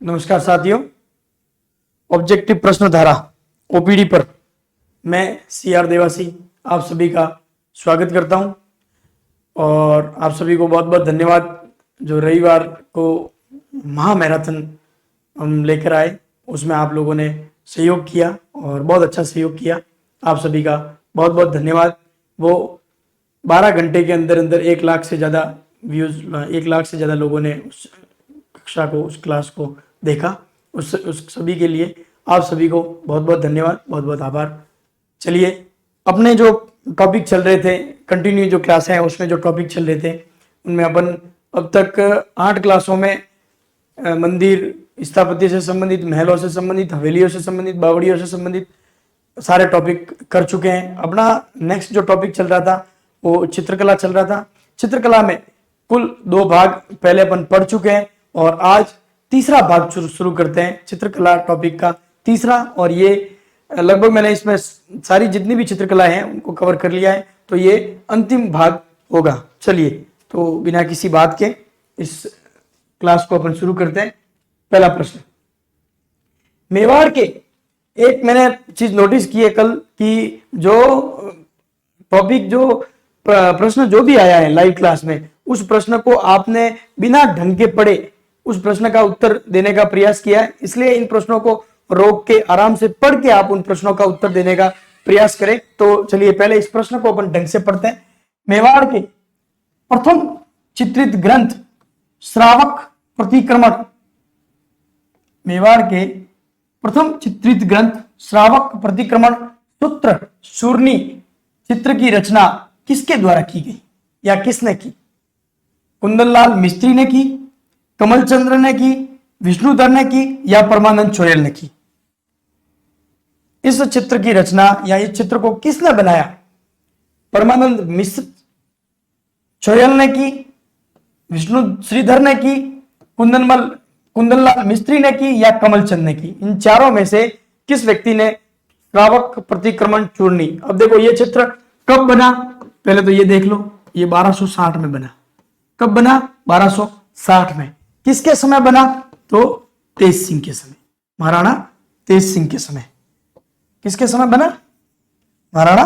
नमस्कार साथियों, ऑब्जेक्टिव प्रश्न धारा ओपीडी पर मैं सीआर देवासी आप सभी का स्वागत करता हूं और आप सभी को बहुत बहुत धन्यवाद। जो रविवार को महामैराथन हम लेकर आए उसमें आप लोगों ने सहयोग किया और बहुत अच्छा सहयोग किया। आप सभी का बहुत बहुत धन्यवाद। वो 12 घंटे के अंदर अंदर 1 लाख से ज़्यादा व्यूज़, 1 लाख से ज़्यादा लोगों ने उस कक्षा को, उस क्लास को देखा। उस सभी के लिए आप सभी को बहुत बहुत धन्यवाद, बहुत बहुत आभार। चलिए, अपने जो टॉपिक चल रहे थे, कंटिन्यू जो क्लास है उसमें जो टॉपिक चल रहे थे उनमें अपन अब तक 8 क्लासों में मंदिर स्थापत्य से संबंधित, महलों से संबंधित, हवेलियों से संबंधित, बावड़ियों से संबंधित सारे टॉपिक कर चुके हैं। अपना नेक्स्ट जो टॉपिक चल रहा था वो चित्रकला चल रहा था। चित्रकला में कुल 2 भाग पहले अपन पढ़ चुके हैं और आज तीसरा भाग शुरू करते हैं। चित्रकला टॉपिक का तीसरा, और ये लगभग मैंने इसमें सारी जितनी भी चित्रकला हैं उनको कवर कर लिया है, तो ये अंतिम भाग होगा। चलिए, तो बिना किसी बात के इस क्लास को अपन शुरू करते हैं। पहला प्रश्न, मेवाड़ के, एक मैंने चीज नोटिस की है कल कि जो टॉपिक, जो प्रश्न जो भी आया है लाइव क्लास में, उस प्रश्न को आपने बिना ढंग के पढ़े उस प्रश्न का उत्तर देने का प्रयास किया है। इसलिए इन प्रश्नों को रोक के आराम से पढ़ के आप उन प्रश्नों का उत्तर देने का प्रयास करें। तो चलिए पहले इस प्रश्न को अपन ढंग से पढ़ते हैं। मेवाड़ के प्रथम चित्रित ग्रंथ श्रावक प्रतिक्रमण, मेवाड़ के प्रथम चित्रित ग्रंथ श्रावक प्रतिक्रमण सूत्र शूरनी चित्र की रचना किसके द्वारा की गई या किसने की? कुंदनलाल मिस्त्री ने की, कमलचंद्र ने की, विष्णुधर ने की या परमानंद चोयल ने की? इस चित्र की रचना या इस चित्र को किसने बनाया? परमानंद मिश्र चोयल ने की, विष्णु श्रीधर ने की, कुंदनलाल मिस्त्री ने की या कमलचंद ने की? इन चारों में से किस व्यक्ति ने श्रावक प्रतिक्रमण चूर्णी? अब देखो, ये चित्र कब बना, पहले तो ये देख लो। ये 1260 में बना। कब बना? 1260 में। किसके समय बना? तो तेज सिंह के समय, महाराणा तेज सिंह के समय। किसके समय बना? महाराणा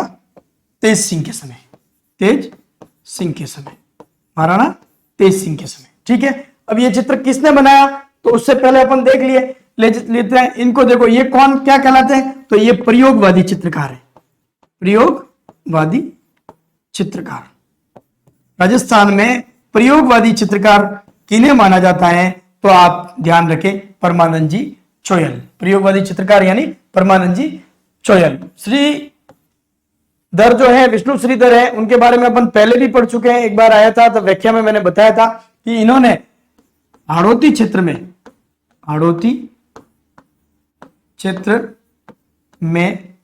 तेज सिंह के समय। तेज सिंह के समय, महाराणा तेज सिंह के समय। ठीक है, अब ये चित्र किसने बनाया? तो उससे पहले अपन देख लेते हैं इनको। देखो, ये कौन क्या कहलाते हैं? तो ये प्रयोगवादी चित्रकार है। प्रयोगवादी चित्रकार, राजस्थान में प्रयोगवादी चित्रकार किन्हें माना जाता है? तो आप ध्यान रखें, परमानंद जी चोयल। प्रयोगवादी चित्रकार यानी परमानंद जी चोयल। श्रीधर जो है, विष्णु श्रीधर है, उनके बारे में अपन पहले भी पढ़ चुके हैं। एक बार आया था तो व्याख्या में मैंने बताया था कि इन्होंने हाड़ौती क्षेत्र में, हाड़ौती क्षेत्र में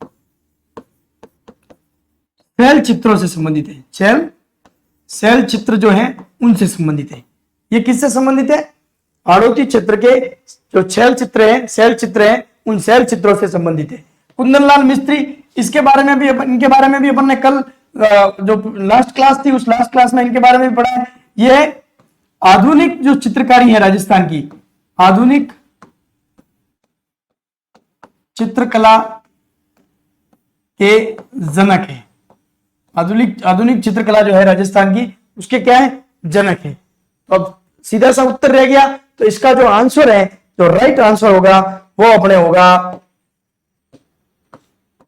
शैल चित्रों से संबंधित है। शैल चित्र जो है उनसे संबंधित है। ये किससे संबंधित है? हाड़ौती क्षेत्र के जो शैल चित्र है, शैल चित्र है, उन शैल चित्रों से संबंधित है। कुंदनलाल मिस्त्री, इसके बारे में भी इनके बारे में भी अपन ने कल जो लास्ट क्लास थी उस लास्ट क्लास में इनके बारे में भी पढ़ा है। ये आधुनिक जो चित्रकारी है राजस्थान की, आधुनिक चित्रकला के जनक है। आधुनिक चित्रकला जो है राजस्थान की, उसके क्या है? जनक है। तो अब सीधा सा उत्तर रह गया, तो इसका जो आंसर है, जो राइट आंसर होगा वो अपने होगा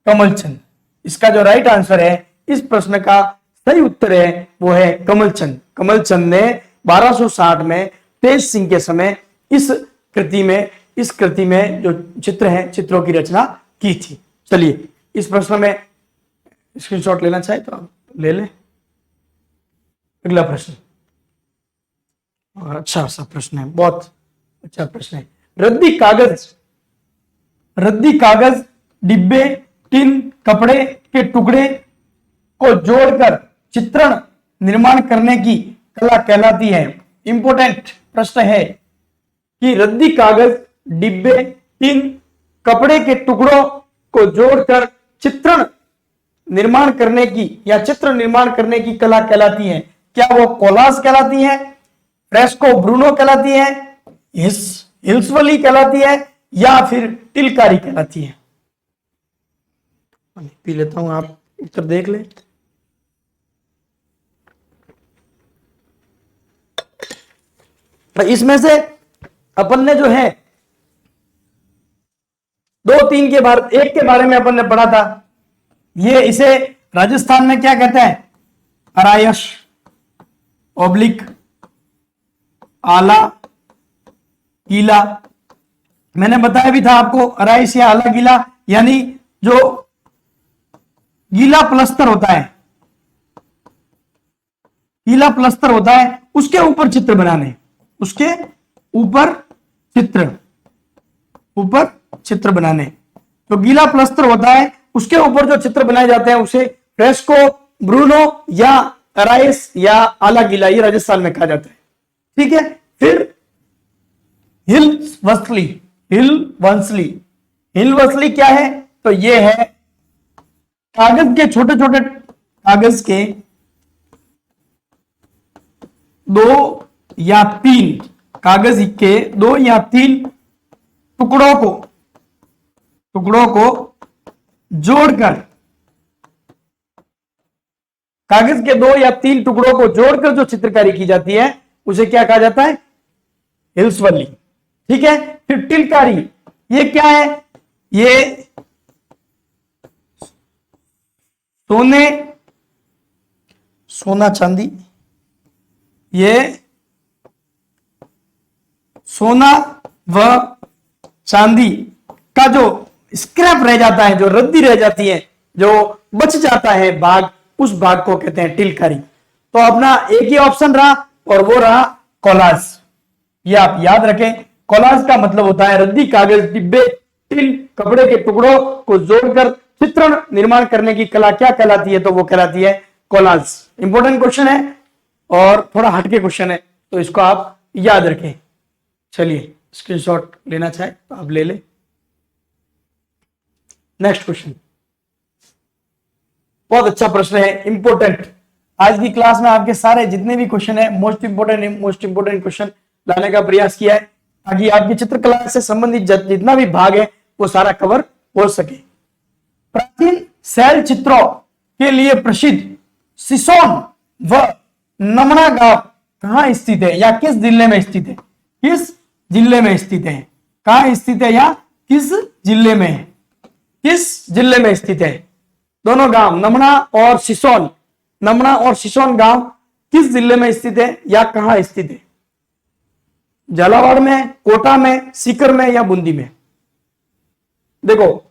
कमलचंद। इसका जो राइट आंसर है, इस प्रश्न का सही उत्तर है वो है कमलचंद। कमलचंद ने 1260 में तेज सिंह के समय इस कृति में जो चित्र है, चित्रों की रचना की थी। चलिए, इस प्रश्न में स्क्रीनशॉट लेना चाहे तो आप ले लें। अगला प्रश्न, अच्छा सा प्रश्न है, बहुत अच्छा प्रश्न है। रद्दी कागज, डिब्बे, टिन, कपड़े के टुकड़े को जोड़कर चित्रण निर्माण करने की कला कहलाती है। इंपोर्टेंट प्रश्न है कि रद्दी कागज, डिब्बे, टिन, कपड़े के टुकड़ों को जोड़कर चित्रण निर्माण करने की या चित्र निर्माण करने की कला कहलाती है। क्या वो कोलाज कहलाती है? फ्रेस्को ब्रूनो कहलाती है? हिल्सवली कहलाती है या फिर टिलकारी कहलाती है? पानी पी लेता हूं, आप उत्तर देख ले। तो इसमें से अपन ने जो है दो तीन के बारे, एक के बारे में अपन ने पढ़ा था, ये इसे राजस्थान में क्या कहते हैं? अरायश ऑब्लिक आला गीला। मैंने बताया भी था आपको, अराइस या आला गीला यानी जो गीला प्लस्तर होता है, गीला प्लस्तर होता है उसके ऊपर चित्र बनाने, उसके ऊपर चित्र बनाने। तो गीला प्लस्तर होता है उसके ऊपर जो चित्र बनाए जाते हैं उसे फ्रेस्को, ब्रूनो या अराइस या आला गीला, ये राजस्थान में कहा जाता है। ठीक है, फिर हिलवंसली क्या है? तो ये है कागज के छोटे छोटे, कागज के दो या तीन, कागज के दो या तीन टुकड़ों को जोड़कर, कागज के दो या तीन टुकड़ों को जोड़कर जो चित्रकारी की जाती है उसे क्या कहा जाता है? हिल्सवली। ठीक है, फिर टिलकारी, ये क्या है? ये सोना चांदी, ये सोना व चांदी का जो स्क्रैप रह जाता है, जो रद्दी रह जाती है, जो बच जाता है भाग, उस भाग को कहते हैं टिलकारी। तो अपना एक ही ऑप्शन रहा और वो रहा कोलाज। ये आप याद रखें, कोलाज का मतलब होता है रद्दी कागज, डिब्बे, टिन, कपड़े के टुकड़ों को जोड़कर चित्रण निर्माण करने की कला क्या कहलाती है? तो वो कहलाती है कोलाज। इंपॉर्टेंट क्वेश्चन है और थोड़ा हटके क्वेश्चन है, तो इसको आप याद रखें। चलिए, स्क्रीनशॉट लेना चाहे तो आप ले ले। नेक्स्ट क्वेश्चन, बहुत अच्छा प्रश्न है, इंपॉर्टेंट। आज की क्लास में आपके सारे जितने भी क्वेश्चन है मोस्ट इंपोर्टेंट क्वेश्चन लाने का प्रयास किया है, ताकि आपकी चित्रकला से संबंधित जितना भी भाग है वो सारा कवर हो सके। प्राचीन शैल चित्रों के लिए प्रसिद्ध सिसोन व नमना गांव कहां स्थित है या किस जिले में स्थित है? किस जिले में स्थित है? कहां स्थित है या किस जिले में है? किस जिले में स्थित है? दोनों गांव नमना और सिसोन, नमना और सिसोन गांव किस जिले में स्थित है या कहां स्थित है? झालावाड़ में, कोटा में, सीकर में या बूंदी में? देखो,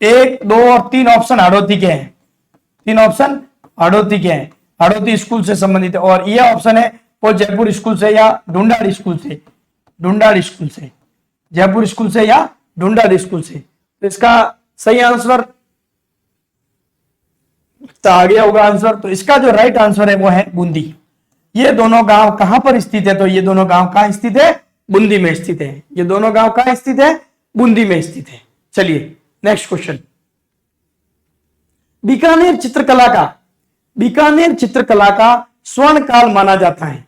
1, 2 और 3 ऑप्शन हाड़ौती के हैं, 3 ऑप्शन हाड़ौती के हैं, हाड़ौती स्कूल से संबंधित है। और यह ऑप्शन है वो जयपुर स्कूल से या ढूंढाड़ स्कूल से, ढूंढाड़ स्कूल से, जयपुर स्कूल से या ढूंढाड़ स्कूल से। तो इसका सही आंसर तो आ गया होगा आंसर। तो इसका जो राइट आंसर है वो है बूंदी। ये दोनों गांव कहां पर स्थित है? तो ये दोनों गांव कहां स्थित है? बूंदी में स्थित है। ये दोनों गांव कहां स्थित है? बूंदी में स्थित है। चलिए नेक्स्ट क्वेश्चन, बीकानेर चित्रकला का स्वर्ण काल माना जाता है।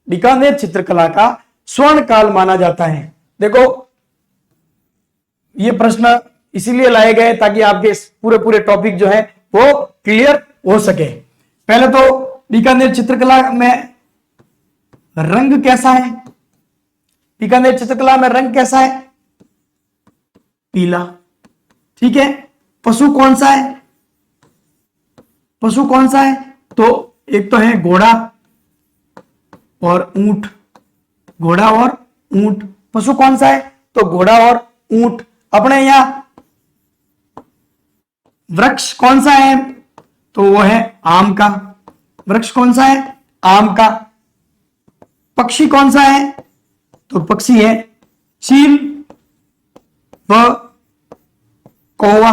बीकानेर चित्रकला का स्वर्ण काल माना जाता है। देखो, ये प्रश्न इसीलिए लाए गए ताकि आपके पूरे टॉपिक जो है वो क्लियर हो सके। पहले तो बीकानेर चित्रकला में रंग कैसा है? बीकानेर चित्रकला में रंग कैसा है? पीला। ठीक है, पशु कौन सा है? पशु कौन सा है? तो एक तो है घोड़ा और ऊंट, घोड़ा और ऊंट। पशु कौन सा है? तो घोड़ा और ऊंट। अपने यहां वृक्ष कौन सा है? तो वो है आम का। वृक्ष कौन सा है? आम का। पक्षी कौन सा है? तो पक्षी है चील व कौवा,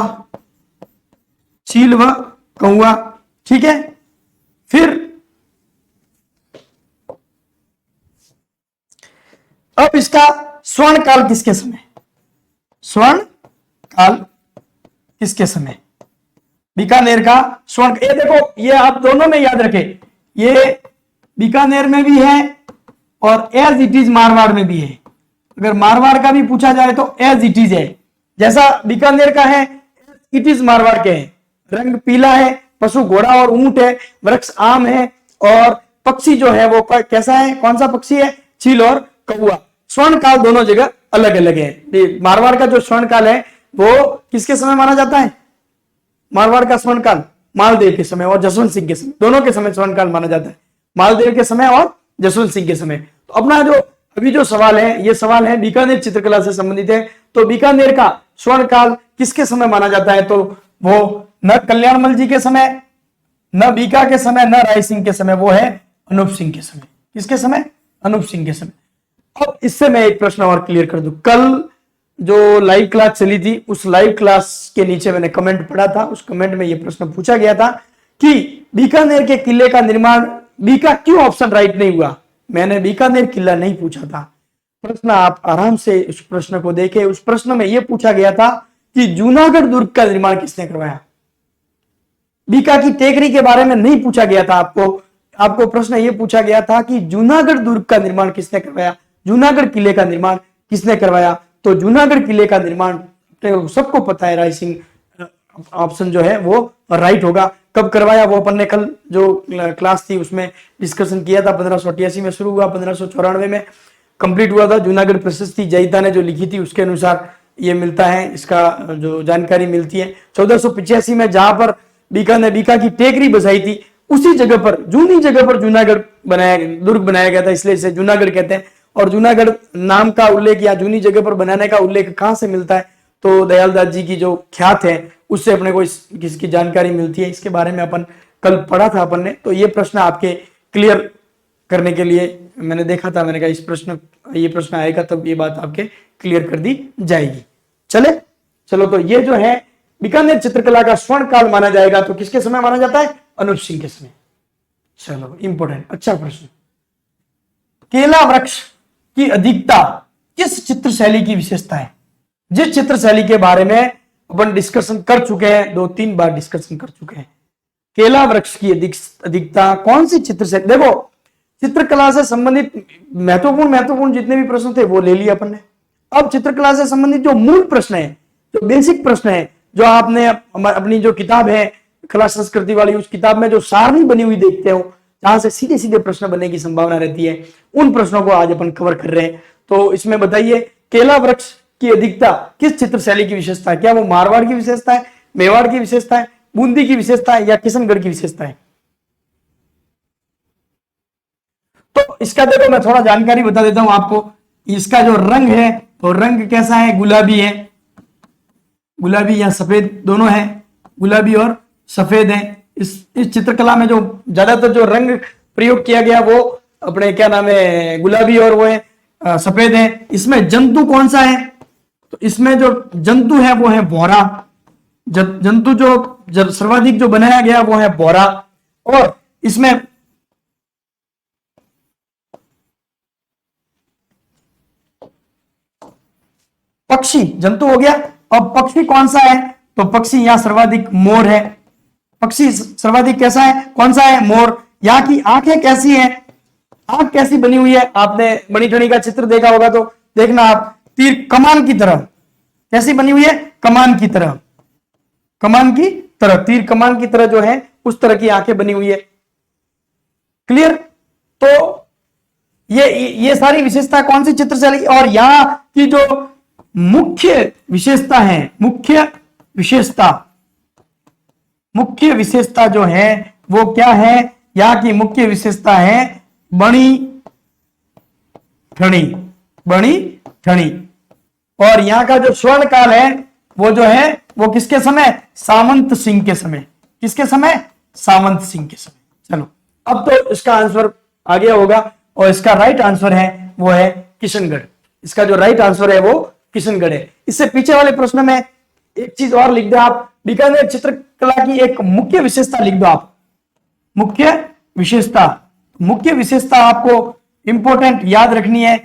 चील व कौवा। ठीक है, फिर अब इसका स्वर्ण काल किसके समय? स्वर्ण काल किसके समय? बीकानेर का स्वर्ण, ये देखो, ये आप दोनों में याद रखें, ये बीकानेर में भी है और एज इट इज मारवाड़ में भी है। अगर मारवाड़ का भी पूछा जाए तो एज इट इज है, जैसा बीकानेर का है इट इज मारवाड़ के है। रंग पीला है, पशु घोड़ा और ऊंट है, वृक्ष आम है, और पक्षी जो है वो कैसा है, कौन सा पक्षी है, चील और कौआ। स्वर्ण काल दोनों जगह अलग अलग है। मारवाड़ का जो स्वर्ण काल है वो किसके समय माना जाता है, मारवाड़ का स्वर्ण काल मालदेव के समय और जसवंत सिंह के समय, दोनों के समय स्वर्ण काल माना जाता है, मालदेव के समय और जसवंत सिंह के समय। तो अपना जो अभी जो सवाल है, ये सवाल है बीकानेर चित्रकला से संबंधित है। तो बीकानेर का स्वर्ण काल किसके समय माना जाता है, तो वो न कल्याणमल जी के समय, न बीका के समय, न राय सिंह के समय, वो है अनूप सिंह के समय। किसके समय, अनूप सिंह के समय। अब इससे मैं एक प्रश्न और क्लियर कर दूं, कल जो लाइव क्लास चली थी उस लाइव क्लास के नीचे मैंने कमेंट पढ़ा था, उस कमेंट में यह प्रश्न पूछा गया था कि बीकानेर के किले का निर्माण बीका क्यों ऑप्शन राइट नहीं हुआ। मैंने बीकानेर किला नहीं पूछा था, प्रश्न आप आराम से उस प्रश्न को देखें। उस प्रश्न में यह पूछा गया था कि जूनागढ़ दुर्ग का निर्माण किसने करवाया। बीका की टेकरी के बारे में नहीं पूछा गया था आपको प्रश्न यह पूछा गया था कि जूनागढ़ दुर्ग का निर्माण किसने करवाया, जूनागढ़ किले का निर्माण किसने करवाया। तो जूनागढ़ किले का निर्माण सबको पता है, राय सिंह ऑप्शन जो है वो राइट होगा। कब करवाया वो अपन ने कल जो क्लास थी उसमें डिस्कशन किया था। 1588 में शुरू हुआ, 1594 में कंप्लीट हुआ था। जूनागढ़ प्रशस्ति जयिता ने जो लिखी थी उसके अनुसार ये मिलता है, इसका जो जानकारी मिलती है। 1485 में जहां पर बीका ने बीका की टेकरी बसाई थी उसी जगह पर, जूनी जगह पर जूनागढ़ दुर्ग बनाया गया था, इसलिए इसे जूनागढ़ कहते हैं। और जूनागढ़ नाम का उल्लेख या जूनी जगह पर बनाने का उल्लेख कहां से मिलता है, तो दयालदास जी की जो ख्यात है उससे अपने को इसकी जानकारी मिलती है। इसके बारे में अपन कल पढ़ा था अपन ने। तो ये प्रश्न आपके क्लियर करने के लिए मैंने देखा था, मैंने कहा ये प्रश्न आएगा तब ये बात आपके क्लियर कर दी जाएगी। चलो तो ये जो है बीकानेर चित्रकला का स्वर्ण काल माना जाएगा, तो किसके समय माना जाता है, अनूप सिंह के समय। चलो इंपॉर्टेंट, अच्छा प्रश्न। केला वृक्ष की अधिकता किस चित्र शैली की विशेषता है। जिस चित्र शैली के बारे में अपन डिस्कशन कर चुके हैं, 2-3 बार डिस्कशन कर चुके हैं। केला वृक्ष की अधिकता कौन सी चित्र शैली। देखो चित्रकला से संबंधित महत्वपूर्ण जितने भी प्रश्न थे वो ले लिए अपन ने। अब चित्रकला से संबंधित जो मूल प्रश्न है, जो बेसिक प्रश्न है, जो आपने अपनी जो किताब है कला संस्कृति वाली, उस किताब में जो सारणी बनी हुई देखते हो जहां से सीधे सीधे प्रश्न बनने की संभावना रहती है, उन प्रश्नों को आज अपन कवर कर रहे हैं। तो इसमें बताइए केला वृक्ष की अधिकता किस चित्र शैली की विशेषता है। क्या वो मारवाड़ की विशेषता है, मेवाड़ की विशेषता है, बूंदी की विशेषता है, या किशनगढ़ की विशेषता है। तो इसका देखो मैं थोड़ा जानकारी बता देता हूं आपको। इसका जो रंग है तो रंग कैसा है, गुलाबी है, गुलाबी या सफेद दोनों है, गुलाबी और सफेद है। इस चित्रकला में जो ज्यादातर जो रंग प्रयोग किया गया वो अपने क्या नाम है, गुलाबी और वो है सफेद है। इसमें जंतु कौन सा है, तो इसमें जो जंतु है वो है भौरा। जंतु जो सर्वाधिक जो बनाया गया वो है भौरा। और इसमें पक्षी जंतु हो गया। अब पक्षी कौन सा है, तो पक्षी यहां सर्वाधिक मोर है। पक्षी सर्वाधिक कैसा है, कौन सा है, मोर। यहाँ की आंखें कैसी है, आंख कैसी बनी हुई है, आपने मणिठणी का चित्र देखा होगा तो देखना आप, तीर कमान की तरह कैसी बनी हुई है, कमान की तरह, कमान की तरह, तीर कमान की तरह जो है उस तरह की आंखें बनी हुई है। क्लियर। तो ये सारी विशेषता कौन सी चित्र शैली। और यहाँ की जो मुख्य विशेषता है, मुख्य विशेषता जो है वो क्या है, यहाँ की मुख्य विशेषता है बणी ठणी। और यहाँ का जो स्वर्ण काल है वो जो है वो किसके समय, सामंत सिंह के समय। किसके समय, सामंत सिंह के समय। चलो अब तो इसका आंसर आ गया होगा, और इसका राइट आंसर है वो है किशनगढ़। इसका जो राइट आंसर है वो किशनगढ़ है। इससे पीछे वाले प्रश्न में एक चीज और लिख दो आप, बीकानेर चित्रकला की एक मुख्य विशेषता लिख दो आप। मुख्य विशेषता आपको इंपॉर्टेंट याद रखनी है।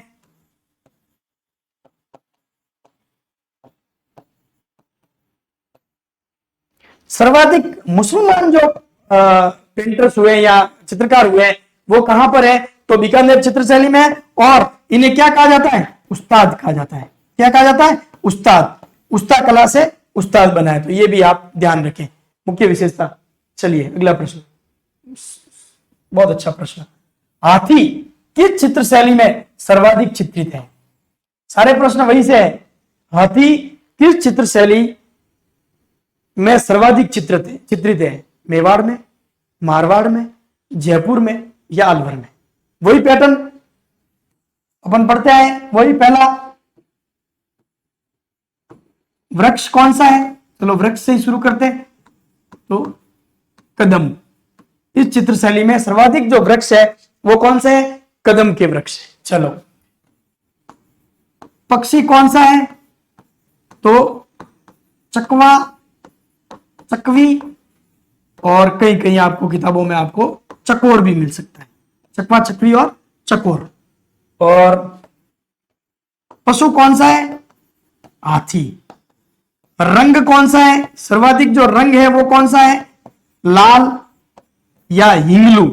सर्वाधिक मुसलमान जो पेंटर्स हुए या चित्रकार हुए वो कहां पर है, तो बीकानेर चित्र शैली में है। और इन्हें क्या कहा जाता है, उस्ताद कहा जाता है। क्या कहा जाता है? उस्ताद। उस्ताद कला से उस्ताद बना है, तो ये भी आप ध्यान रखें, मुख्य विशेषता। चलिए अगला प्रश्न, बहुत अच्छा प्रश्न। हाथी किस चित्र शैली में सर्वाधिक चित्रित है? सारे प्रश्न वही से है। हाथी किस चित्र शैली में सर्वाधिक चित्रित है? मेवाड़ में, मारवाड़ में, जयपुर में या अलवर में? वही पैटर्न अपन पढ़ते हैं। वही पहला वृक्ष कौन सा है? चलो वृक्ष से ही शुरू करते हैं। तो कदम। इस चित्र शैली में सर्वाधिक जो वृक्ष है वो कौन सा है? कदम के वृक्ष। चलो पक्षी कौन सा है? तो चकवा, चकवी, और कई कई आपको किताबों में आपको चकोर भी मिल सकता है। चकवा, चकवी और चकोर। और पशु कौन सा है? हाथी। रंग कौन सा है? सर्वाधिक जो रंग है वो कौन सा है? लाल या हिंगलू?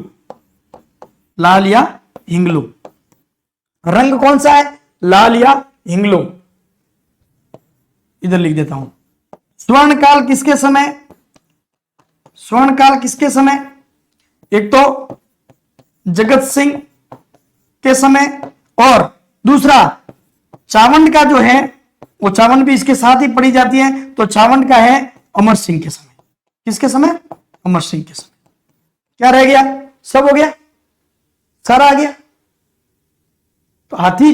लाल या हिंगलू? रंग कौन सा है? लाल या हिंगलू? इधर लिख देता हूं। स्वर्णकाल किसके समय? स्वर्णकाल किसके समय? एक तो जगत सिंह के समय, और दूसरा चावंड का जो है वो, चावंड भी इसके साथ ही पढ़ी जाती है, तो चावंड का है अमर सिंह के समय। किसके समय? अमर सिंह के समय। क्या रह गया? सब हो गया, सारा आ गया। तो हाथी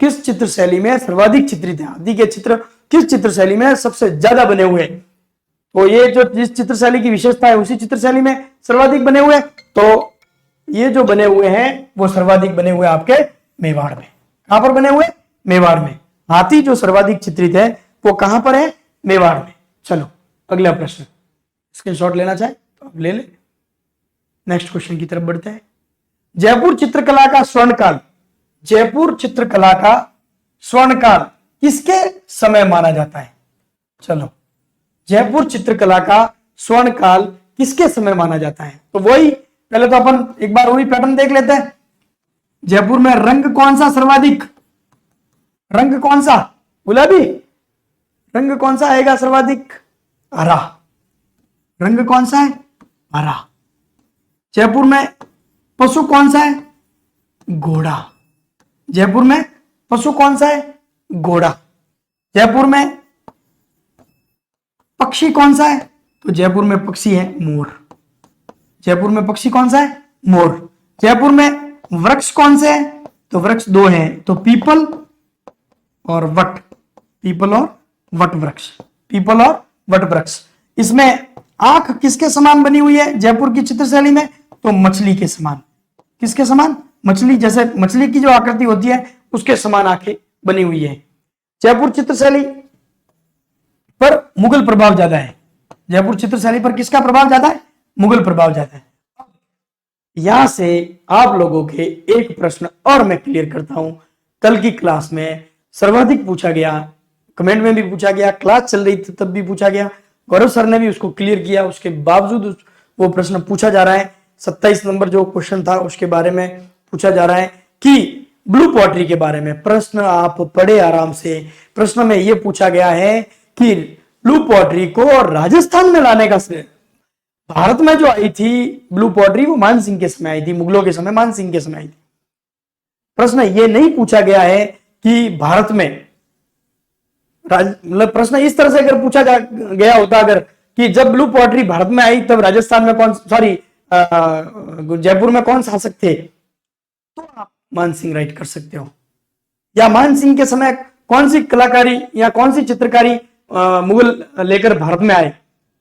किस चित्र शैली में सर्वाधिक चित्रित है? हाथी के चित्र किस चित्र शैली में सबसे ज्यादा बने हुए? तो ये जो जिस चित्र शैली की विशेषता है उसी चित्र शैली में सर्वाधिक बने हुए। तो ये जो बने हुए हैं वो सर्वाधिक बने हुए आपके मेवाड़ में। कहां पर बने हुए? मेवाड़ में। हाथी जो सर्वाधिक चित्रित है वो कहां पर है? मेवाड़ में। चलो अगला प्रश्न, स्क्रीनशॉट लेना चाहे तो आप ले ले। नेक्स्ट क्वेश्चन की तरफ बढ़ते हैं। जयपुर चित्रकला का स्वर्णकाल, जयपुर चित्रकला का स्वर्णकाल किसके समय माना जाता है? चलो जयपुर चित्रकला का स्वर्णकाल किसके समय माना जाता है? तो वही पहले तो अपन एक बार वही पैटर्न देख लेते हैं। जयपुर में रंग कौन सा सर्वाधिक? रंग कौन सा? गुलाबी। रंग कौन सा आएगा सर्वाधिक? हरा। रंग कौन सा है? हरा। जयपुर में पशु कौन सा है? घोड़ा। जयपुर में पशु कौन सा है? घोड़ा। जयपुर में पक्षी कौन सा है? तो जयपुर में पक्षी है मोर। जयपुर में पक्षी कौन सा है? मोर। जयपुर में वृक्ष कौन से हैं? तो वृक्ष दो हैं, तो पीपल और वट। पीपल और वट वृक्ष। पीपल और वट वृक्ष। इसमें आंख किसके समान बनी हुई है जयपुर की चित्रशैली में? तो मछली के समान। किसके समान? मछली, जैसे मछली की जो आकृति होती है उसके समान आंखें बनी हुई है। जयपुर चित्रशैली पर मुगल प्रभाव ज्यादा है। जयपुर चित्रशैली पर किसका प्रभाव ज्यादा है? मुगल प्रभाव ज्यादा है। यहां से आप लोगों के एक प्रश्न और मैं क्लियर करता हूं। कल की क्लास में सर्वाधिक पूछा गया, कमेंट में भी पूछा गया, क्लास चल रही थी तब भी पूछा गया, गौरव सर ने भी उसको क्लियर किया, उसके बावजूद वो प्रश्न पूछा जा रहा है। 27 नंबर जो क्वेश्चन था उसके बारे में पूछा जा रहा है कि ब्लू पॉटरी के बारे में प्रश्न आप पढ़े आराम से। प्रश्न में यह पूछा गया है कि ब्लू पॉटरी को राजस्थान में लाने का श्रेय, भारत में जो आई थी ब्लू पॉटरी वो मान सिंह के समय आई थी, मुगलों के समय मान सिंह के समय आई थी। प्रश्न ये नहीं पूछा गया है कि भारत में, मतलब प्रश्न इस तरह से अगर पूछा गया होता अगर कि जब ब्लू पॉटरी भारत में आई तब राजस्थान में कौन, सॉरी जयपुर में कौन शासक थे, तो आप मान सिंह राइट कर सकते हो। या मान सिंह के समय कौन सी कलाकारी या कौन सी चित्रकारी मुगल लेकर भारत में आए,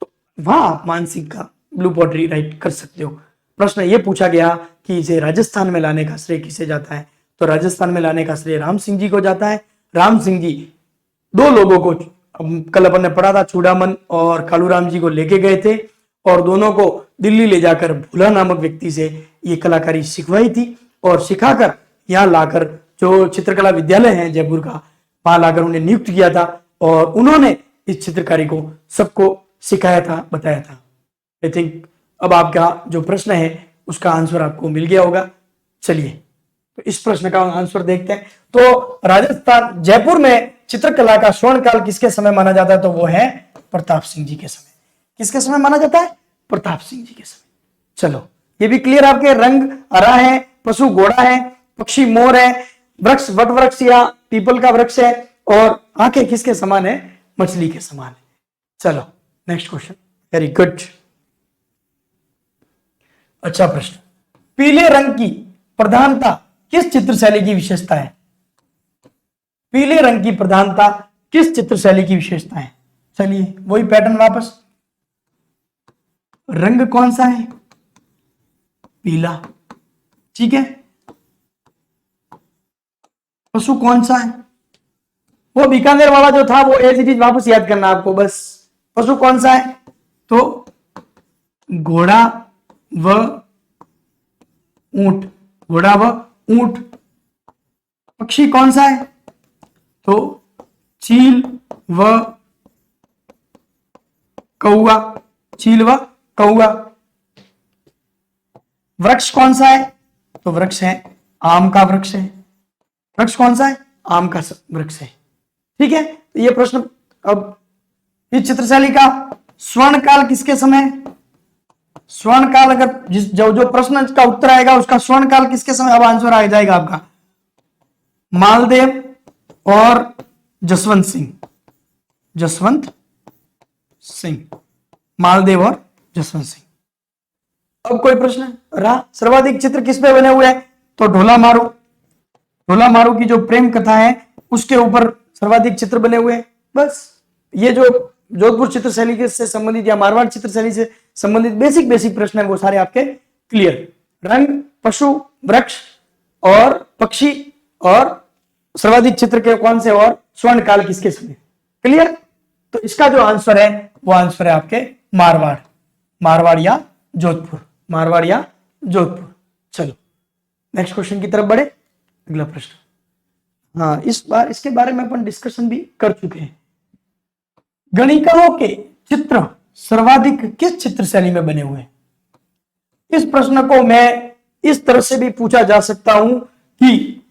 तो वहां आप मान सिंह का ब्लू पॉटरी राइट कर सकते हो। प्रश्न ये पूछा गया कि इसे राजस्थान में लाने का श्रेय किसे जाता है, तो राजस्थान में लाने का श्रेय राम सिंह जी को जाता है। राम सिंह जी दो लोगों को, कल अपन ने पढ़ा था, चूड़ामन और कालूराम जी को लेके गए थे और दोनों को दिल्ली ले जाकर भूला नामक व्यक्ति से ये कलाकारी सिखवाई थी और सिखाकर यहाँ लाकर जो चित्रकला विद्यालय है जयपुर का, वहां लाकर उन्हें नियुक्त किया था और उन्होंने इस चित्रकारी को सबको सिखाया था, बताया था। आई थिंक अब आपका जो प्रश्न है उसका आंसर आपको मिल गया होगा। चलिए तो इस प्रश्न का आंसर देखते हैं। तो राजस्थान जयपुर में चित्रकला का स्वर्ण काल किसके समय माना जाता है? तो वो है प्रताप सिंह जी के समय। किसके समय माना जाता है? प्रताप सिंह जी के समय। चलो ये भी क्लियर आपके। रंग हरा है, पशु घोड़ा है, पक्षी मोर है, वृक्ष वट वृक्ष या पीपल का वृक्ष है, और आंखें किसके समान है? मछली के समान है। चलो नेक्स्ट क्वेश्चन। वेरी गुड, अच्छा प्रश्न। पीले रंग की प्रधानता किस चित्र शैली की विशेषता है? पीले रंग की प्रधानता किस चित्र शैली की विशेषता है? चलिए वही पैटर्न वापस। रंग कौन सा है? पीला, ठीक है। पशु कौन सा है? वो बीकानेर वाला जो था, वो एज इट इज वापस याद करना आपको बस। पशु कौन सा है? तो घोड़ा व ऊंट, घोड़ा व ऊंट। पक्षी कौन सा है? तो चील व कौआ, चील व कौआ। वृक्ष कौन सा है? तो वृक्ष है आम का वृक्ष है। वृक्ष कौन सा है? आम का वृक्ष है, ठीक है। तो ये प्रश्न, अब इस चित्रशैली का स्वर्ण काल किसके समय? स्वर्ण काल, अगर जिस जो प्रश्न का उत्तर आएगा उसका स्वर्ण काल किसके समय, अब आंसर आ जाएगा आपका मालदेव और जसवंत सिंह। जसवंत सिंह, मालदेव और जसवंत सिंह। अब कोई प्रश्न रहा? सर्वाधिक चित्र किस पे बने हुए हैं? तो ढोला मारू, ढोला मारू की जो प्रेम कथा है उसके ऊपर सर्वाधिक चित्र बने हुए हैं। बस ये जो जोधपुर चित्र शैली से संबंधित या मारवाड़ चित्र शैली से संबंधित बेसिक बेसिक प्रश्न है वो सारे आपके क्लियर। रंग, पशु, वृक्ष और पक्षी और सर्वाधिक चित्र के कौन से, और स्वर्ण काल किसके समय, क्लियर। तो इसका जो आंसर है वो आंसर है आपके मारवाड़, मारवाड़ या जोधपुर, मारवाड़ या जोधपुर। चलो नेक्स्ट क्वेश्चन की तरफ बढ़े। अगला प्रश्न, हाँ इस बार इसके बारे में अपन डिस्कशन भी कर चुके हैं। गणिकाओं के चित्र सर्वाधिक किस चित्र शैली में बने हुए हैं? इस प्रश्न को मैं इस तरह से भी पूछा जा सकता हूं कि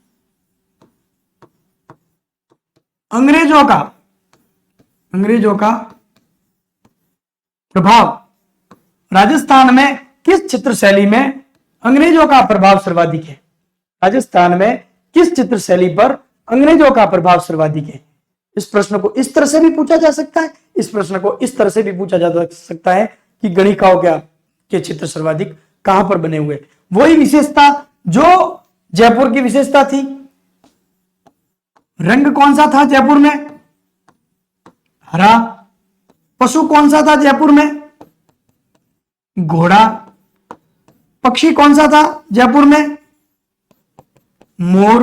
अंग्रेजों का प्रभाव राजस्थान में किस चित्र शैली में, अंग्रेजों का प्रभाव सर्वाधिक है? राजस्थान में किस चित्र शैली पर अंग्रेजों का प्रभाव सर्वाधिक है? इस प्रश्न को इस तरह से भी पूछा जा सकता है, इस प्रश्न को इस तरह से भी पूछा जा सकता है कि गणिकाओं के चित्र सर्वाधिक कहां पर बने हुए। वही विशेषता जो जयपुर की विशेषता थी। रंग कौन सा था जयपुर में? हरा। पशु कौन सा था जयपुर में? घोड़ा। पक्षी कौन सा था जयपुर में? मोर।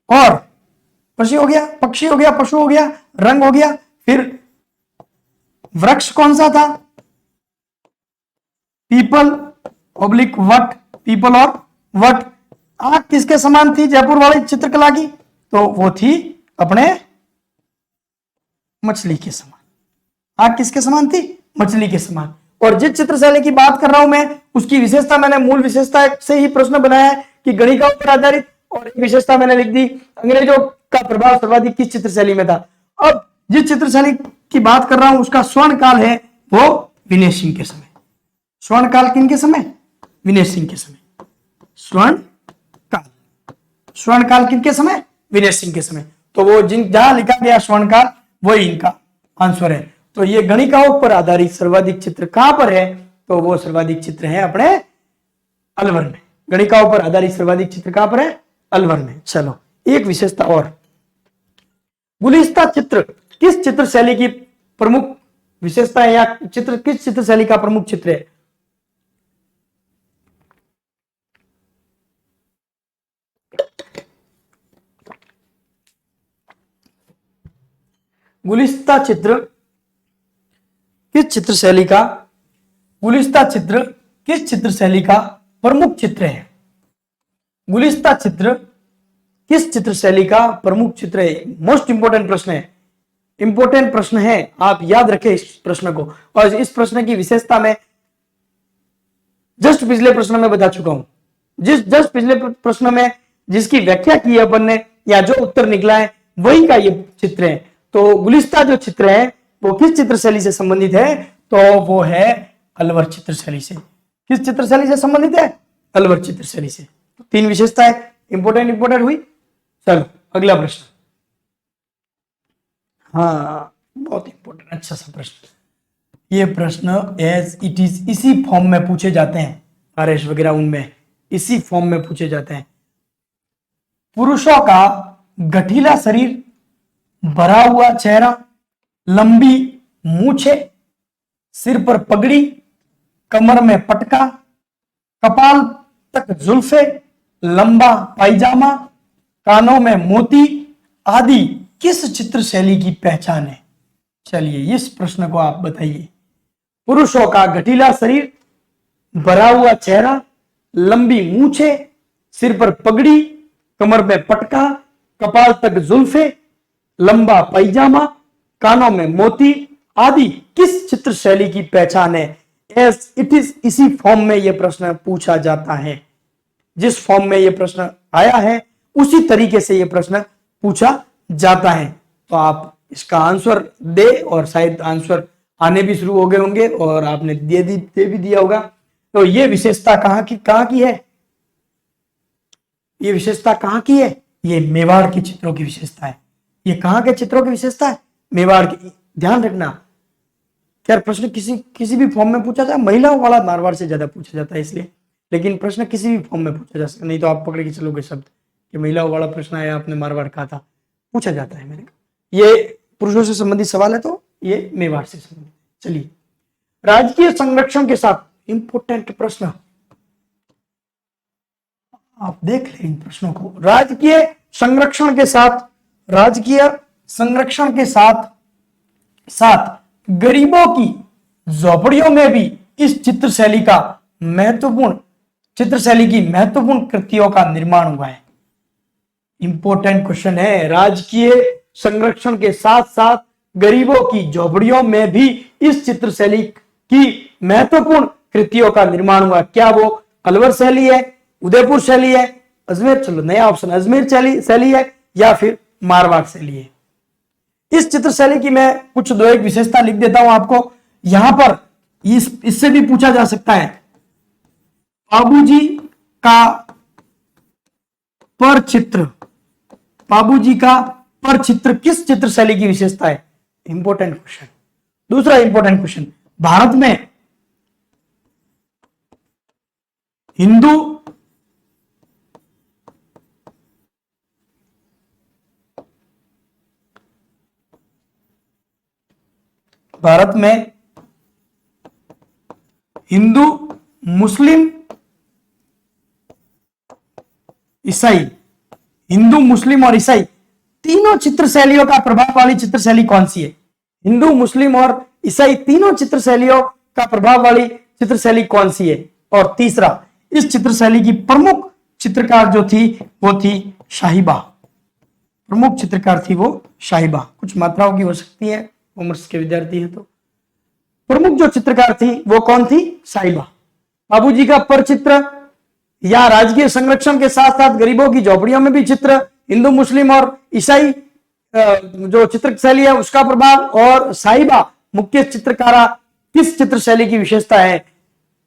और पक्षी हो गया, पक्षी हो गया, पशु हो गया, रंग हो गया। फिर वृक्ष कौन सा था? पीपल ऑब्लिक वट, पीपल और वट। आंख किसके समान थी जयपुर वाली चित्रकला की? तो वो थी अपने मछली के समान। आंख किसके समान थी? मछली के समान। और जिस चित्रशैली की बात कर रहा हूं मैं, उसकी विशेषता मैंने मूल विशेषता से ही प्रश्न बनाया है कि गणिकाओं पर आधारित, और एक विशेषता मैंने लिख दी अंग्रेजों का प्रभाव सर्वाधिक किस चित्रशैली में था। अब जिस चित्रशैली की बात कर रहा हूं उसका स्वर्ण काल है वो विनय सिंह के समय। स्वर्ण काल किनके समय? विनय सिंह के समय। स्वर्ण काल किनके समय? विनय सिंह के समय। तो वो जहां लिखा गया स्वर्ण काल वही इनका आंसर है। तो ये गणिकाओं पर आधारित सर्वाधिक चित्र कहां पर है? तो वो सर्वाधिक चित्र है अपने अलवर में। गणिकाओं पर आधारित सर्वाधिक चित्र कहां पर है? अलवर में। चलो एक विशेषता और, गुलिस्ता चित्र किस चित्र शैली की प्रमुख विशेषता है, या चित्र किस चित्र शैली का प्रमुख चित्र है? गुलिस्ता चित्र किस चित्र शैली का, गुलिस्ता चित्र किस चित्र शैली का प्रमुख चित्र है? गुलिस्ता चित्र किस चित्र शैली का प्रमुख चित्र है? मोस्ट इंपोर्टेंट प्रश्न है, इंपोर्टेंट प्रश्न है, आप याद रखें इस प्रश्न को। और इस प्रश्न की विशेषता में जस्ट पिछले प्रश्न में बता चुका हूं। जिस जस्ट पिछले प्रश्न में जिसकी व्याख्या की है अपन ने या जो उत्तर निकला है वही का ये चित्र है। तो गुलिस्ता जो चित्र है वो किस चित्र शैली से संबंधित है? तो वो है अलवर चित्र शैली से। किस चित्र शैली से संबंधित है? अलवर चित्र शैली से। तो 3 विशेषताएं इंपोर्टेंट हुई। चलो अगला प्रश्न। हाँ बहुत इंपोर्टेंट, अच्छा सा प्रश्न। ये प्रश्न एज इट इज इसी फॉर्म में पूछे जाते हैं, आरएस वगैरह उनमें इसी फॉर्म में पूछे जाते हैं। पुरुषों का गठीला शरीर, भरा हुआ चेहरा, लंबी मूछे, सिर पर पगड़ी, कमर में पटका, कपाल तक जुल्फे, लंबा पायजामा, कानों में मोती आदि किस चित्र शैली की पहचान है? चलिए इस प्रश्न को आप बताइए। पुरुषों का गठीला शरीर, भरा हुआ चेहरा, लंबी मूछे, सिर पर पगड़ी, कमर में पटका, कपाल तक जुल्फे, लंबा पायजामा, कानों में मोती आदि किस चित्र शैली की पहचान है? एज इट इज इसी फॉर्म में यह प्रश्न पूछा जाता है। जिस फॉर्म में यह प्रश्न आया है उसी तरीके से यह प्रश्न पूछा जाता है। तो आप इसका आंसर दे और शायद आंसर आने भी शुरू हो गए होंगे और आपने दे भी दिया होगा। तो ये विशेषता कहां की है? ये विशेषता कहां की है? ये मेवाड़ के चित्रों की विशेषता है। ये कहां के चित्रों की विशेषता है? मेवाड़ की। ध्यान रखना, क्या प्रश्न किसी भी फॉर्म में पूछा जाए, महिलाओं वाला मारवाड़ से ज्यादा पूछा जाता है इसलिए, लेकिन प्रश्न किसी भी फॉर्म में पूछा जा सकता, नहीं तो आप पकड़ के चलोगे शब्द कि महिलाओं वाला प्रश्न आया, आपने मारवाड़ कहा था, पूछा जाता है। मैंने कहा ये पुरुषों से संबंधित सवाल है तो ये मेवाड़ से संबंधित। चलिए, राजकीय संरक्षण के साथ इंपोर्टेंट प्रश्न, आप देख लें इन प्रश्नों को। राजकीय संरक्षण के साथ गरीबों की झोपड़ियों में भी इस चित्र शैली की महत्वपूर्ण कृतियों का निर्माण हुआ है। इंपोर्टेंट क्वेश्चन है। राजकीय संरक्षण के साथ साथ गरीबों की झोपड़ियों में भी इस चित्र शैली की महत्वपूर्ण कृतियों का निर्माण हुआ। क्या वो अलवर शैली है, उदयपुर शैली है, अजमेर, चलो नया ऑप्शन, अजमेर शैली है या फिर मारवाड़ शैली है? इस चित्र शैली की मैं कुछ 2-1 विशेषता लिख देता हूं आपको। यहां पर इससे भी पूछा जा सकता है, बाबूजी का परचित्र किस चित्र शैली की विशेषता है? Important question. दूसरा इंपोर्टेंट क्वेश्चन, भारत में हिंदू, मुस्लिम, और ईसाई तीनों चित्र शैलियों का प्रभाव वाली चित्र शैली कौन सी है? हिंदू, मुस्लिम और ईसाई तीनों चित्र शैलियों का प्रभाव वाली चित्र शैली कौन सी है? और तीसरा, इस चित्र शैली की प्रमुख चित्रकार जो थी वो थी शाहीबा। प्रमुख चित्रकार थी वो शाहीबा। कुछ मात्राओं की हो सकती है, कॉमर्स के विद्यार्थी हैं तो। प्रमुख जो चित्रकार थी वो कौन थी? शाहीबा। बाबूजी का परचित्र या राजकीय संरक्षण के साथ साथ गरीबों की झोपड़ियों में भी चित्र, हिंदू, मुस्लिम और ईसाई जो चित्र शैली है उसका प्रभाव, और शाहीबा मुख्य चित्रकारा किस चित्र शैली की विशेषता है?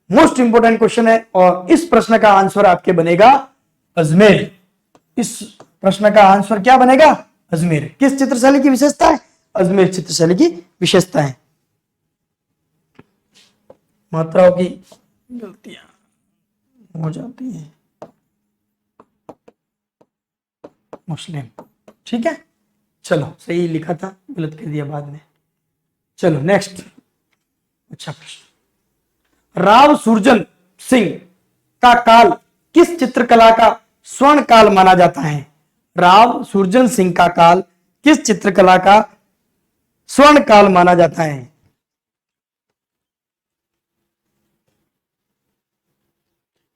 मोस्ट इंपोर्टेंट क्वेश्चन है और इस प्रश्न का आंसर आपके बनेगा अजमेर। इस प्रश्न का आंसर क्या बनेगा? अजमेर। किस चित्र शैली की विशेषता है? अजमेर चित्र शैली की विशेषता है। मात्राओं की गलतियां हो जाती हैं। मुस्लिम, ठीक है, चलो सही लिखा था, गलत कर दिया बाद में। चलो नेक्स्ट, अच्छा प्रश्न। राव सुरजन सिंह का काल किस चित्रकला का स्वर्ण काल माना जाता है? राव सुरजन सिंह का काल किस चित्रकला का स्वर्ण काल माना जाता है?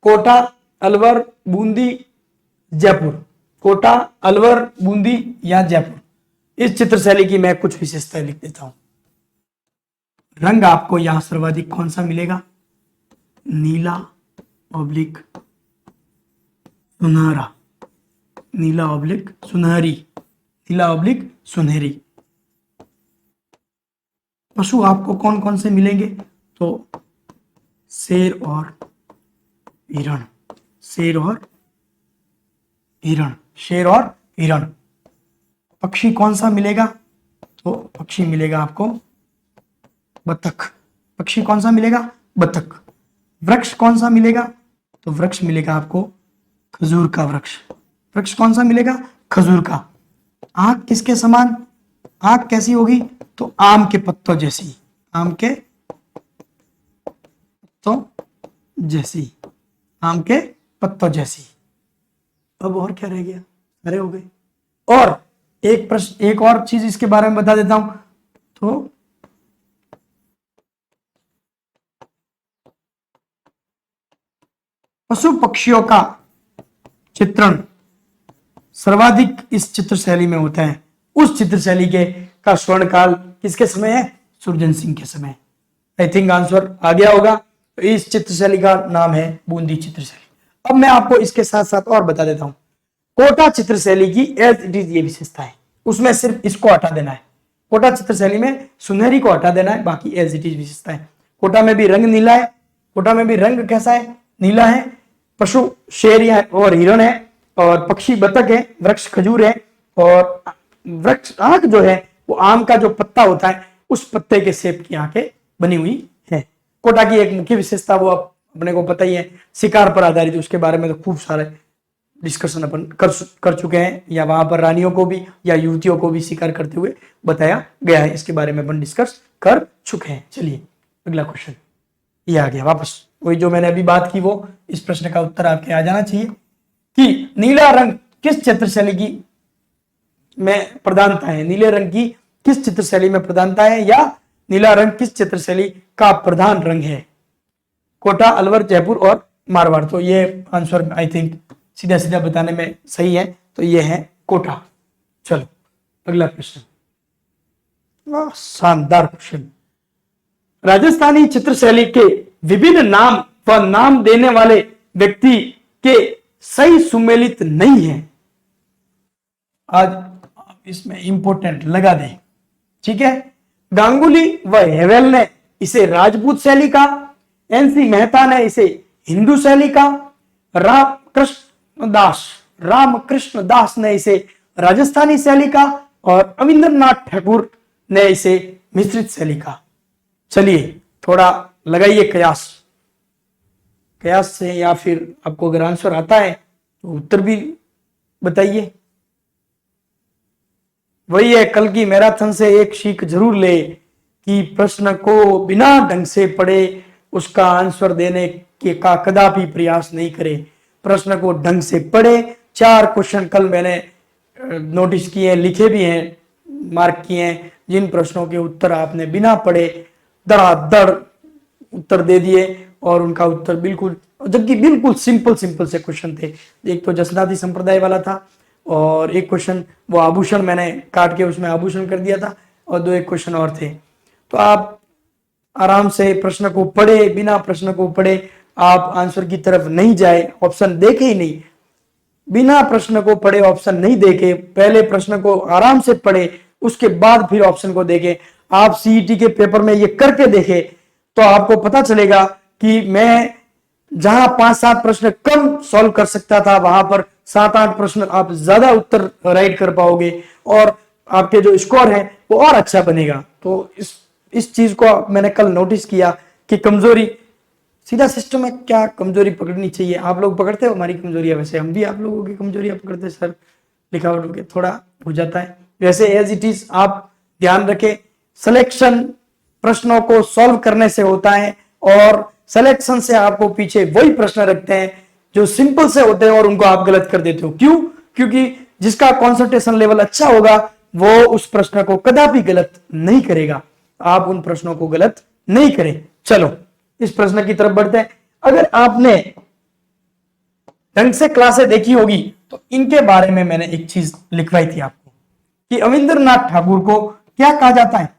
कोटा, अलवर, बूंदी, जयपुर। कोटा, अलवर, बूंदी या जयपुर। इस चित्र शैली की मैं कुछ विशेषताएं लिख देता हूं। रंग आपको यहां सर्वाधिक कौन सा मिलेगा? नीला ऑब्लिक सुनहरा, नीला ऑब्लिक सुनहरी, नीला ऑब्लिक सुनहरी। पशु आपको कौन कौन से मिलेंगे? तो शेर और हिरण, शेर और हिरण, शेर और हिरण। पक्षी कौन सा मिलेगा? तो पक्षी मिलेगा आपको बतख, पक्षी कौन सा मिलेगा? बतख। वृक्ष कौन सा मिलेगा? तो वृक्ष मिलेगा आपको खजूर का वृक्ष, वृक्ष कौन सा मिलेगा? खजूर का। आंख किसके समान? आंख कैसी होगी? तो आम के पत्तों जैसी, आम के पत्तों जैसी, आम के पत्तों जैसी। अब और क्या रह गया? अरे हो गए। और एक प्रश्न, एक और चीज इसके बारे में बता देता हूं। तो पशु पक्षियों का चित्रण सर्वाधिक इस चित्र शैली में होता है। उस चित्र शैली के का स्वर्णकाल किसके समय है? सुरजन सिंह के समय। आई थिंक आंसर आ गया होगा। तो इस चित्र शैली का नाम है बूंदी चित्र शैली। अब मैं आपको इसके साथ साथ और बता देता हूं। कोटा चित्र शैली की एज इट इज ये विशेषता है, उसमें सिर्फ इसको हटा देना है। कोटा चित्र शैली में सुनहरी को हटा देना है, बाकी एज इट इज विशेषता है। कोटा में भी रंग नीला है, कोटा में भी रंग कैसा है? नीला है। पशु शेर और हिरण है, और पक्षी बतख है, वृक्ष खजूर है, और वृक्ष आंख जो है वो आम का जो पत्ता होता है उस पत्ते के शेप की आंखें बनी हुई है। कोटा की एक मुख्य विशेषता वो अपने को पता ही है, शिकार पर आधारित। उसके बारे में तो खूब सारे डिस्कशन अपन कर चुके हैं, या वहां पर रानियों को भी या युवतियों को भी शिकार करते हुए बताया गया है। इसके बारे में अपन डिस्कस कर चुके हैं। चलिए अगला क्वेश्चन ये आ गया वापस, वही जो मैंने अभी बात की वो। इस प्रश्न का उत्तर आपके आ जाना चाहिए कि नीला रंग किस चित्र शैली की में प्रधानता है? नीले रंग की किस चित्र शैली में प्रधानता है, या नीला रंग किस चित्र शैली का प्रधान रंग है? कोटा, अलवर, जयपुर और मारवाड़। तो ये आंसर आई थिंक सीधा सीधा बताने में सही है, तो ये है कोटा। चलो अगला प्रश्न, शानदार क्वेश्चन। राजस्थानी चित्र शैली के विभिन्न नाम व नाम देने वाले व्यक्ति के सही सुमेलित नहीं है। आज इसमें इंपोर्टेंट लगा दे, ठीक है। गांगुली व हेवेल ने इसे राजपूत शैली का, एनसी मेहता ने इसे हिंदू शैली का, रामकृष्ण दास ने इसे राजस्थानी शैली का, और अविंद्रनाथ ठाकुर ने इसे मिश्रित शैली का। चलिए थोड़ा लगाइए कयास, कयास से, या फिर आपको अगर आंसर आता है तो उत्तर भी बताइए। वही है, कल की मैराथन से एक सीख जरूर ले कि प्रश्न को बिना ढंग से पढ़े उसका आंसर देने के का कदापि प्रयास नहीं करे। प्रश्न को ढंग से पढ़े। 4 क्वेश्चन कल मैंने नोटिस किए, लिखे भी हैं, मार्क किए हैं, जिन प्रश्नों के उत्तर आपने बिना पढ़े धड़ाधड़ उत्तर दे दिए, और उनका उत्तर बिल्कुल, जबकि बिल्कुल सिंपल से क्वेश्चन थे। एक तो जसनाती संप्रदाय वाला था, और एक क्वेश्चन वो आभूषण, मैंने काट के उसमें आभूषण कर दिया था, और 2 एक क्वेश्चन और थे। तो आप आराम से प्रश्न को पढ़े, बिना प्रश्न को पढ़े आप आंसर की तरफ नहीं जाए, ऑप्शन देखे ही नहीं। बिना प्रश्न को पढ़े, ऑप्शन नहीं देखे, पहले प्रश्न को आराम से पढ़े, उसके बाद फिर ऑप्शन को देखे। आप सीईटी के पेपर में ये करके देखे तो आपको पता चलेगा कि मैं जहां 5-7 प्रश्न कम सॉल्व कर सकता था, वहां पर 7-8 प्रश्न आप ज्यादा उत्तर राइट कर पाओगे, और आपके जो स्कोर है वो और अच्छा बनेगा। तो इस चीज को मैंने कल नोटिस किया कि कमजोरी, सीधा सिस्टम में क्या कमजोरी पकड़नी चाहिए। आप लोग पकड़ते हो हमारी कमजोरी है, वैसे हम भी आप लोगों की कमजोरियां पकड़ते हैं सर, लिखावट के थोड़ा हो जाता है। वैसे एज इट इज आप ध्यान रखें, सिलेक्शन प्रश्नों को सॉल्व करने से होता है, और सिलेक्शन से आपको पीछे वही प्रश्न रखते हैं जो सिंपल से होते हैं, और उनको आप गलत कर देते हो। क्यों? क्योंकि जिसका कॉन्सेंट्रेशन लेवल अच्छा होगा वो उस प्रश्न को कदापि गलत नहीं करेगा। आप उन प्रश्नों को गलत नहीं करें। चलो इस प्रश्न की तरफ बढ़ते हैं। अगर आपने ढंग से क्लासें देखी होगी तो इनके बारे में मैंने एक चीज लिखवाई थी आपको कि अविंद्रनाथ ठाकुर को क्या कहा जाता है?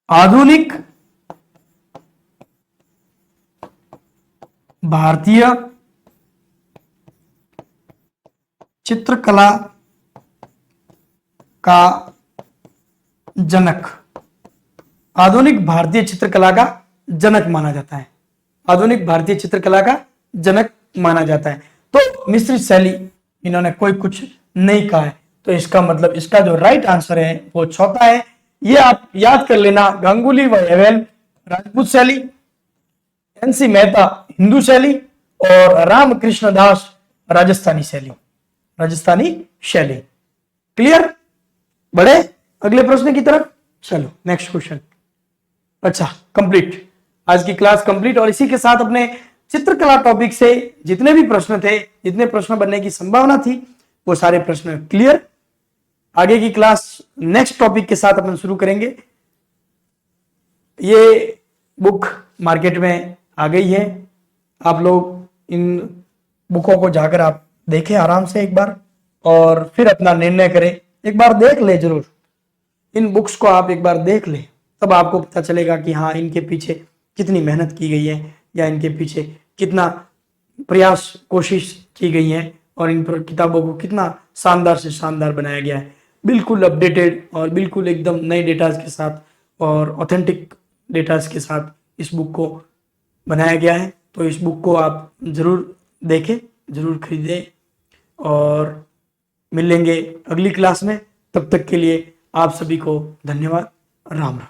आधुनिक भारतीय चित्रकला का जनक, आधुनिक भारतीय चित्रकला का जनक माना जाता है, आधुनिक भारतीय चित्रकला का जनक माना जाता है। तो मिश्रित शैली इन्होंने कोई कुछ नहीं कहा है, तो इसका मतलब इसका जो राइट आंसर है वो चौथा है। ये आप याद कर लेना, गांगुली व हेवेल राजपूत शैली, एनसी मेहता हिंदू शैली और रामकृष्ण दास राजस्थानी शैली, राजस्थानी शैली। क्लियर? बढ़े अगले प्रश्न की तरफ। चलो नेक्स्ट क्वेश्चन। अच्छा, कंप्लीट, आज की क्लास कंप्लीट। और इसी के साथ अपने चित्रकला टॉपिक से जितने भी प्रश्न थे, जितने प्रश्न बनने की संभावना थी, वो सारे प्रश्न क्लियर। आगे की क्लास नेक्स्ट टॉपिक के साथ अपन शुरू करेंगे। ये बुक मार्केट में आ गई है, आप लोग इन बुकों को जाकर आप देखें आराम से एक बार, और फिर अपना निर्णय करें। एक बार देख ले जरूर, इन बुक्स को आप एक बार देख ले, तब आपको पता चलेगा कि हाँ इनके पीछे कितनी मेहनत की गई है, या इनके पीछे कितना प्रयास कोशिश की गई है, और इन किताबों को कितना शानदार से शानदार बनाया गया है। बिल्कुल अपडेटेड और बिल्कुल एकदम नए डेटाज के साथ और ऑथेंटिक डेटाज के साथ इस बुक को बनाया गया है। तो इस बुक को आप जरूर देखें, जरूर खरीदें, और मिलेंगे अगली क्लास में। तब तक के लिए आप सभी को धन्यवाद। राम राम।